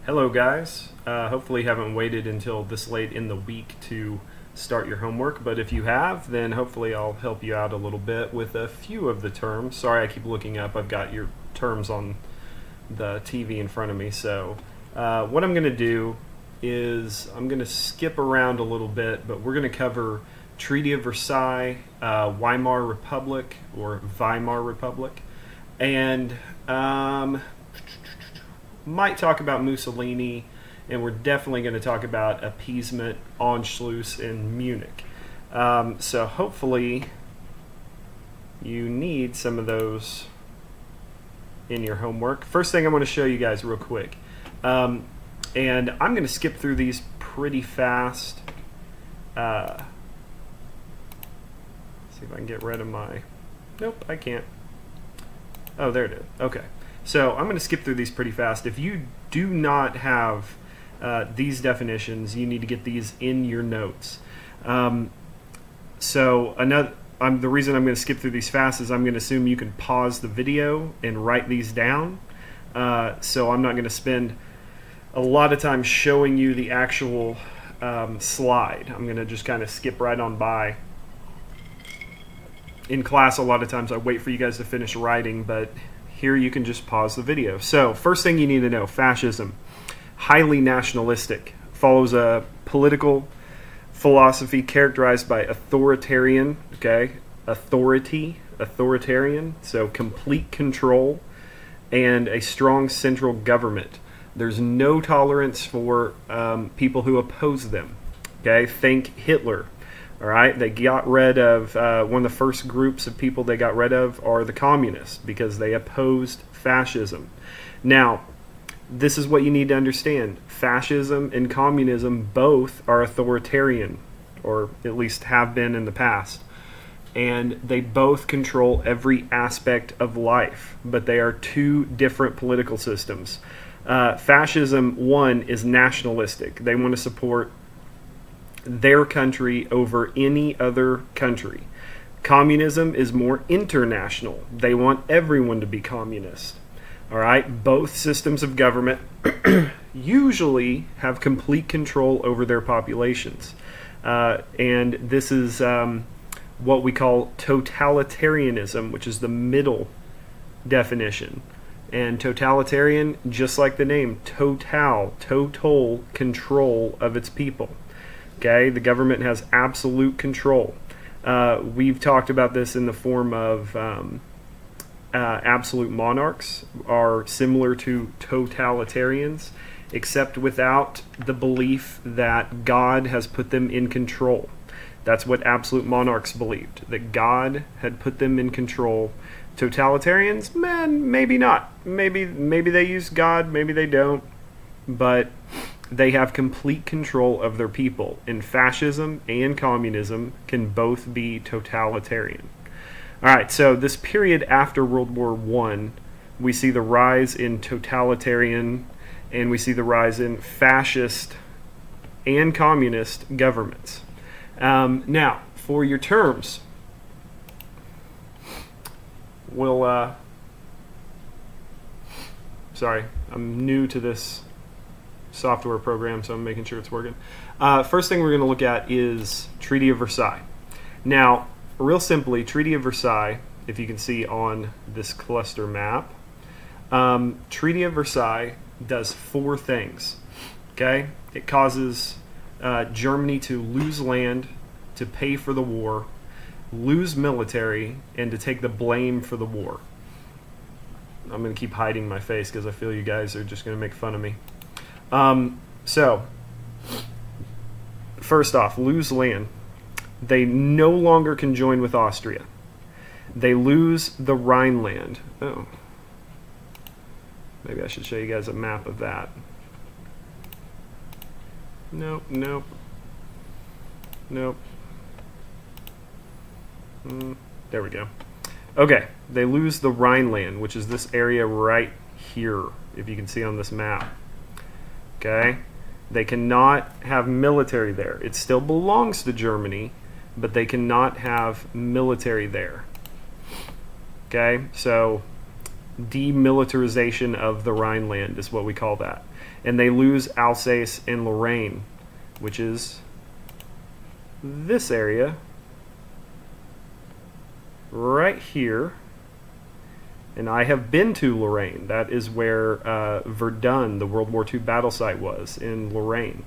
Hello, guys. Hopefully, you haven't waited until this late in the week to start your homework, but if you have, then hopefully I'll help you out a little bit with a few of the terms. Sorry, I keep looking up. I've got your terms on the TV in front of me. So, what I'm going to do is I'm going to skip around a little bit, but we're going to cover Treaty of Versailles, Weimar Republic, or Weimar Republic, and might talk about Mussolini, and we're definitely going to talk about appeasement, Anschluss, in Munich. So hopefully you need some of those in your homework. First thing I want to show you guys real quick, and I'm going to skip through these pretty fast. See if I can get rid of my... Nope, I can't. Oh, there it is. Okay. So I'm going to skip through these pretty fast. If you do not have these definitions, you need to get these in your notes. The reason I'm going to skip through these fast is I'm going to assume you can pause the video and write these down. So I'm not going to spend a lot of time showing you the actual slide. I'm going to just kind of skip right on by. In class, a lot of times I wait for you guys to finish writing, but here you can just pause the video. So first thing you need to know, fascism, highly nationalistic, follows a political philosophy characterized by authoritarian, authoritarian, so complete control, and a strong central government. There's no tolerance for people who oppose them. Think Hitler. All right, they got rid of one of the first groups of people they got rid of are the communists because they opposed fascism. Now, this is what you need to understand. Fascism and communism both are authoritarian, or at least have been in the past. And they both control every aspect of life, but they are two different political systems. Fascism, one, is nationalistic. They want to support their country over any other country. Communism is more international. They want everyone to be communist. All right, both systems of government usually have complete control over their populations. And this is what we call totalitarianism, which is the middle definition. And totalitarian, just like the name, total control of its people. The government has absolute control. We've talked about this in the form of absolute monarchs are similar to totalitarians, except without the belief that God has put them in control. That's what absolute monarchs believed, that God had put them in control. Totalitarians, man, maybe not. Maybe they use God, maybe they don't. But they have complete control of their people. And fascism and communism can both be totalitarian. All right, so this period after World War I, we see the rise in totalitarian and we see the rise in fascist and communist governments. Now, for your terms, sorry, I'm new to this software program, so I'm making sure it's working. First thing we're going to look at is Treaty of Versailles. Now, real simply, Treaty of Versailles, if you can see on this cluster map, Treaty of Versailles does four things. It causes Germany to lose land, to pay for the war, lose military, and to take the blame for the war. I'm going to keep hiding my face because I feel you guys are just going to make fun of me. So, first off, lose land. They no longer can join with Austria. They lose the Rhineland. Oh. Maybe I should show you guys a map of that. Nope. There we go. Okay, they lose the Rhineland, which is this area right here, if you can see on this map. They cannot have military there. It still belongs to Germany, but they cannot have military there. So demilitarization of the Rhineland is what we call that. And they lose Alsace and Lorraine, which is this area right here. And I have been to Lorraine. That is where Verdun, the World War II battle site, was, in Lorraine.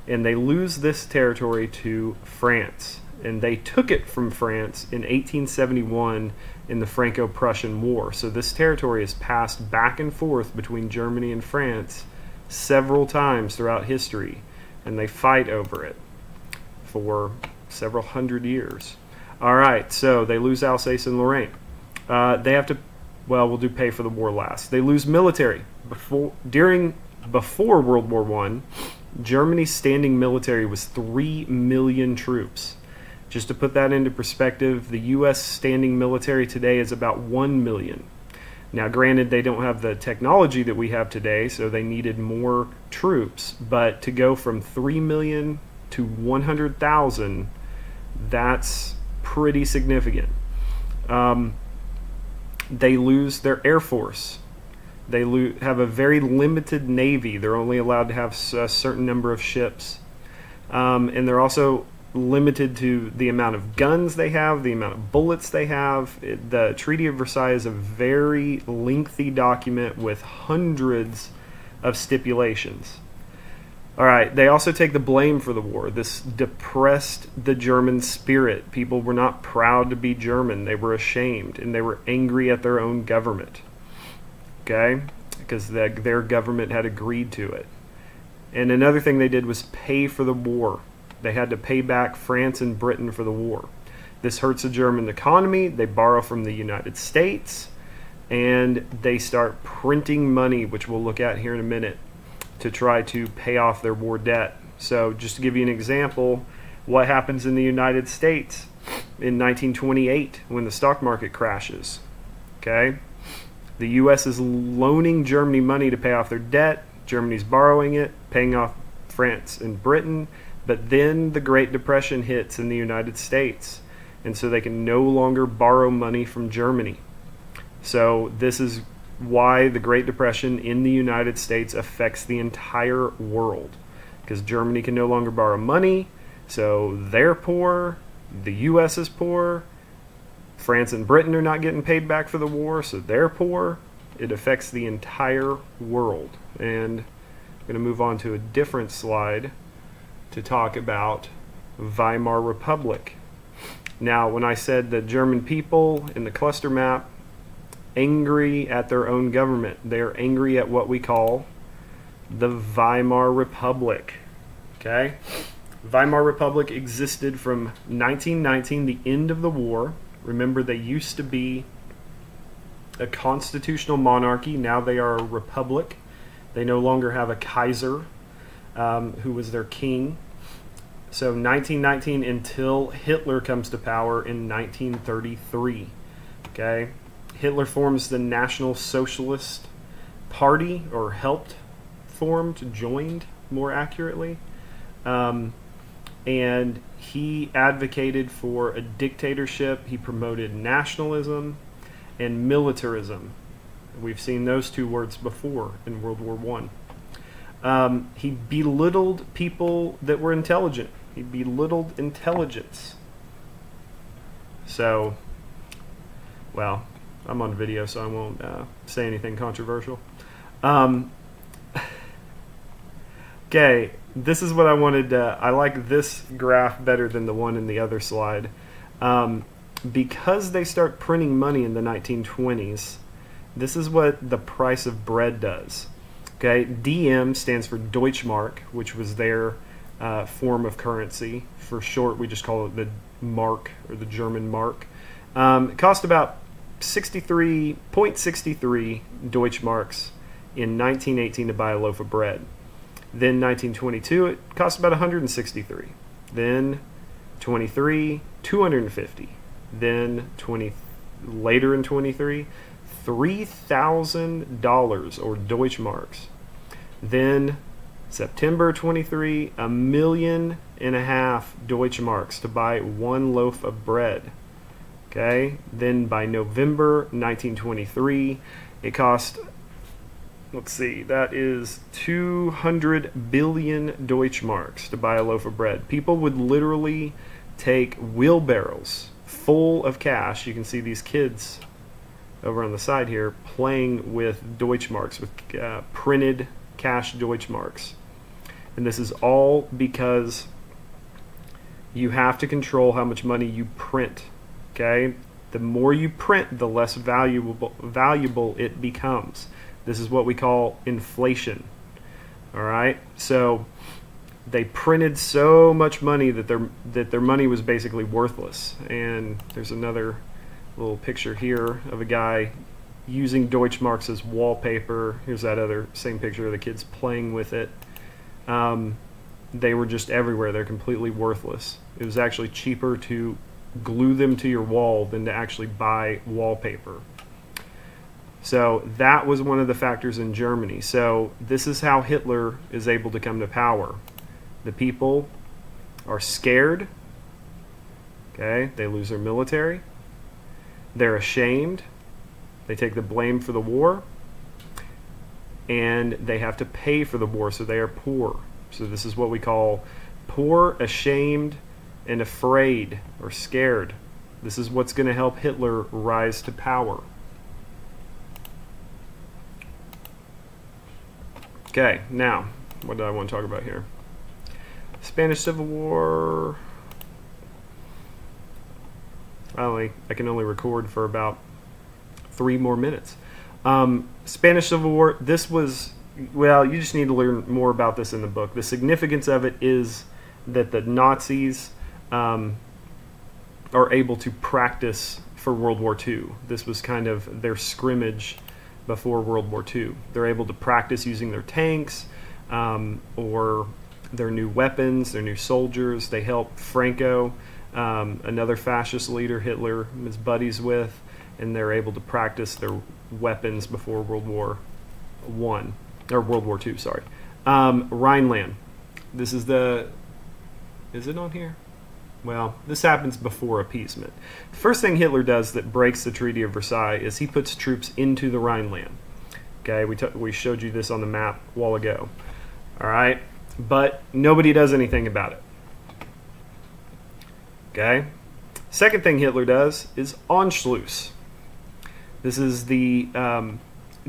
And they lose this territory to France. And they took it from France in 1871 in the Franco-Prussian War. So this territory is passed back and forth between Germany and France several times throughout history. And they fight over it for several hundred years. All right, so they lose Alsace and Lorraine. They have to, well, we'll do pay for the war last. They lose military. Before World War I, Germany's standing military was 3 million troops. Just to put that into perspective, the U.S. standing military today is about 1 million. Now, granted, they don't have the technology that we have today, so they needed more troops. But to go from 3 million to 100,000, that's pretty significant. They lose their Air Force. They have a very limited Navy. They're only allowed to have a certain number of ships. And they're also limited to the amount of guns they have, the amount of bullets they have. The Treaty of Versailles is a very lengthy document with hundreds of stipulations. All right, they also take the blame for the war. This depressed the German spirit. People were not proud to be German. They were ashamed, and they were angry at their own government. Okay? Because their government had agreed to it. And another thing they did was pay for the war. They had to pay back France and Britain for the war. This hurts the German economy. They borrow from the United States, and they start printing money, which we'll look at here in a minute, to try to pay off their war debt. So just to give you an example, what happens in the United States in 1928 when the stock market crashes? Okay? The U.S. is loaning Germany money to pay off their debt. Germany's borrowing it, paying off France and Britain. But then the Great Depression hits in the United States, and so they can no longer borrow money from Germany. So this is why the Great Depression in the United States affects the entire world, because Germany can no longer borrow money, so they're poor, the U.S. is poor, France and Britain are not getting paid back for the war, so they're poor. It affects the entire world. And I'm going to move on to a different slide to talk about Weimar Republic. Now, when I said the German people in the cluster map angry at their own government, they're angry at what we call the Weimar Republic. Okay? Weimar Republic existed from 1919, the end of the war. Remember, they used to be a constitutional monarchy. Now they are a republic. They no longer have a Kaiser, who was their king. So 1919 until Hitler comes to power in 1933. Okay? Hitler forms the National Socialist Party, or helped formed, joined more accurately. And he advocated for a dictatorship. He promoted nationalism and militarism. We've seen those two words before in World War I. He belittled people that were intelligent. He belittled intelligence. So, well, I'm on video, so I won't say anything controversial. Okay, this is what I wanted. I like this graph better than the one in the other slide. Because they start printing money in the 1920s, this is what the price of bread does. Okay, DM stands for Deutschmark, which was their form of currency. For short, we just call it the mark, or the German mark. It cost about 63.63 Deutschmarks in 1918 to buy a loaf of bread. Then 1922, it cost about 163. Then 23, 250. Then later in 23, $3,000 or Deutschmarks. Then September 23, 1.5 million Deutschmarks to buy one loaf of bread. Okay. Then by November 1923, It cost, let's see, that is 200 billion Deutschmarks to buy a loaf of bread. People would literally take wheelbarrows full of cash. You can see these kids over on the side here playing with Deutschmarks, with printed cash Deutschmarks. And this is all because you have to control how much money you print. Okay? The more you print, the less valuable it becomes. This is what we call inflation. All right? So they printed so much money that their money was basically worthless. And there's another little picture here of a guy using Deutschmarks as wallpaper. Here's that other same picture of the kids playing with it. They were just everywhere. They're completely worthless. It was actually cheaper to glue them to your wall than to actually buy wallpaper. So that was one of the factors in Germany. So this is how Hitler is able to come to power. The people are scared. Okay, they lose their military. They're ashamed. They take the blame for the war. And they have to pay for the war, so they are poor. So this is what we call poor, ashamed, and afraid or scared. This is what's going to help Hitler rise to power. Okay, now, what do I want to talk about here? Spanish Civil War. I can only record for about 3 more minutes. Spanish Civil War, this was, well, you just need to learn more about this in the book. The significance of it is that the Nazis are able to practice for World War II. This was kind of their scrimmage before World War II. They're able to practice using their tanks or their new weapons, their new soldiers. They help Franco, another fascist leader Hitler is buddies with, and they're able to practice their weapons before World War II, sorry. Rhineland. This is is it on here? Well, this happens before appeasement. The first thing Hitler does that breaks the Treaty of Versailles is he puts troops into the Rhineland. Okay, we showed you this on the map a while ago. All right, but nobody does anything about it. Okay, second thing Hitler does is Anschluss. This is the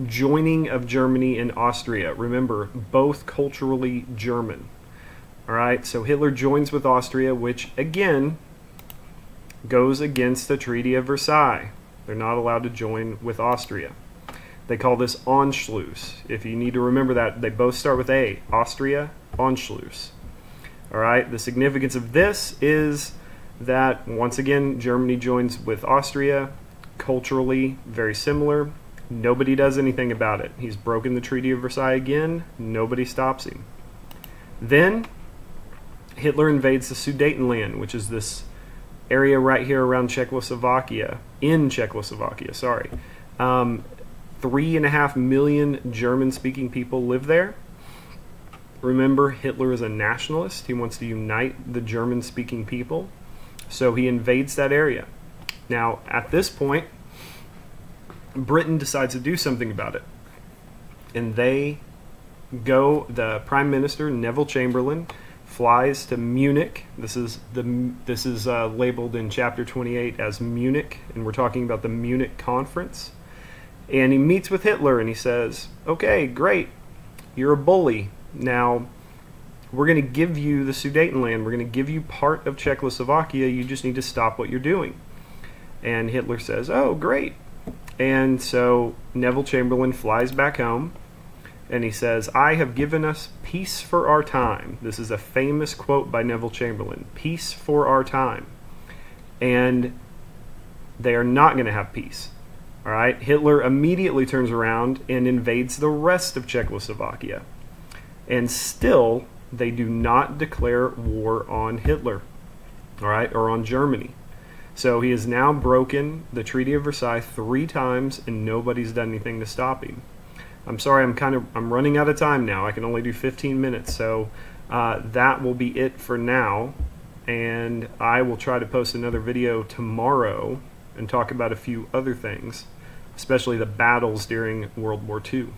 joining of Germany and Austria. Remember, both culturally German. All right, so Hitler joins with Austria, which again goes against the Treaty of Versailles. They're not allowed to join with Austria. They call this Anschluss. If you need to remember that, they both start with A. Austria, Anschluss. All right, the significance of this is that once again Germany joins with Austria, culturally very similar. Nobody does anything about it. He's broken the Treaty of Versailles again. Nobody stops him. Then Hitler invades the Sudetenland, which is this area right here around Czechoslovakia, in Czechoslovakia, sorry. 3.5 million German-speaking people live there. Remember, Hitler is a nationalist. He wants to unite the German-speaking people. So he invades that area. Now, at this point, Britain decides to do something about it. And the Prime Minister, Neville Chamberlain, flies to Munich. This is labeled in chapter 28 as Munich, and we're talking about the Munich Conference. And he meets with Hitler and he says, okay, great, you're a bully. Now, we're going to give you the Sudetenland. We're going to give you part of Czechoslovakia. You just need to stop what you're doing. And Hitler says, oh, great. And so Neville Chamberlain flies back home. And he says, I have given us peace for our time. This is a famous quote by Neville Chamberlain. Peace for our time. And they are not going to have peace. All right? Hitler immediately turns around and invades the rest of Czechoslovakia. And still, they do not declare war on Hitler. All right? Or on Germany. So he has now broken the Treaty of Versailles 3 times, and nobody's done anything to stop him. I'm sorry, I'm running out of time now. I can only do 15 minutes, so that will be it for now. And I will try to post another video tomorrow and talk about a few other things. especially the battles during World War II.